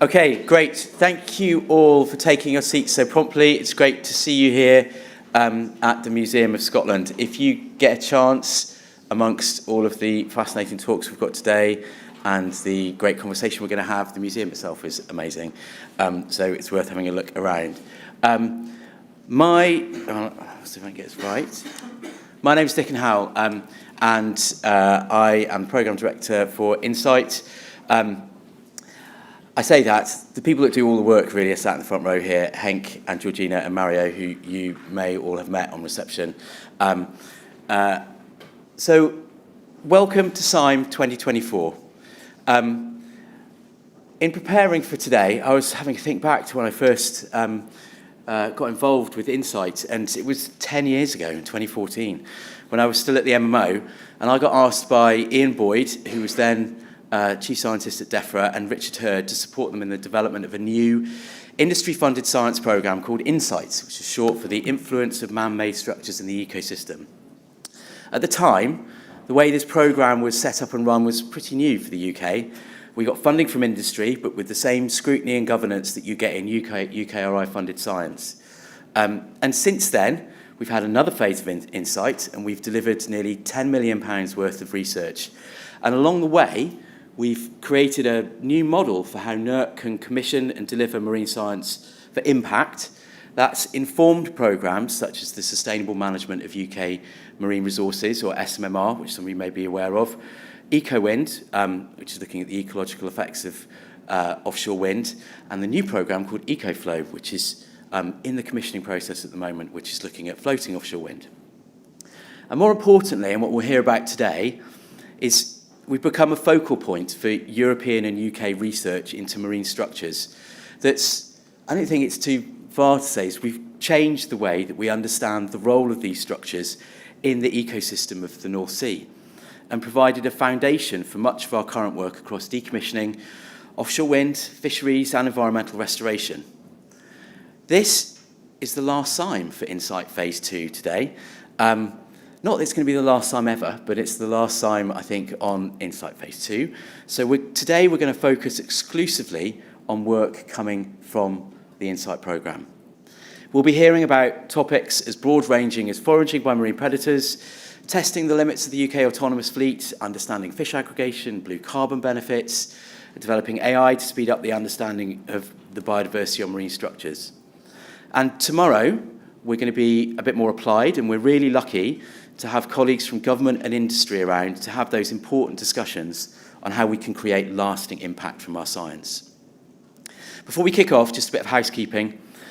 Okay, great. Thank you all for taking your seats so promptly. It's great to see you here at the Museum of Scotland. If you get a chance, amongst all of the fascinating talks we've got today and the great conversation we're going to have, the museum itself is amazing. So it's worth having a look around. Let's see if I can get this right. My name is Dickon Howell, and I am the Programme Director for INSITE. I say that, the people that do all the work really are sat in the front row here, Henk and Georgina and Mario, who you may all have met on reception. So, welcome to SIME 2024. In preparing for today, I was having to think back to when I first got involved with INSITE, and it was 10 years ago, in 2014, when I was still at the MMO, and I got asked by Ian Boyd, who was then Chief Scientist at DEFRA, and Richard Hurd to support them in the development of a new industry-funded science programme called INSITE, which is short for the Influence of Man-Made Structures in the Ecosystem. At the time, the way this programme was set up and run was pretty new for the UK. We got funding from industry, but with the same scrutiny and governance that you get in UKRI-funded science. And since then, we've had another phase of INSITE, and we've delivered nearly £10 million worth of research. And along the way, we've created a new model for how NERC can commission and deliver marine science for impact. That's informed programmes such as the Sustainable Management of UK Marine Resources, or SMMR, which some of you may be aware of, EcoWind, which is looking at the ecological effects of offshore wind, and the new programme called EcoFlow, which is in the commissioning process at the moment, which is looking at floating offshore wind. And more importantly, and what we'll hear about today, is we've become a focal point for European and UK research into marine structures. I don't think it's too far to say, is we've changed the way that we understand the role of these structures in the ecosystem of the North Sea, and provided a foundation for much of our current work across decommissioning, offshore wind, fisheries, and environmental restoration. This is the last SIME for INSITE Phase 2 today. Not that it's going to be the last SIME ever, but it's the last SIME, I think, on INSITE Phase 2. So today we're going to focus exclusively on work coming from the INSITE programme. We'll be hearing about topics as broad-ranging as foraging by marine predators, testing the limits of the UK autonomous fleet, understanding fish aggregation, blue carbon benefits, developing AI to speed up the understanding of the biodiversity of marine structures. And tomorrow, we're going to be a bit more applied, and we're really lucky to have colleagues from government and industry around to have those important discussions on how we can create lasting impact from our science. Before we kick off, just a bit of housekeeping.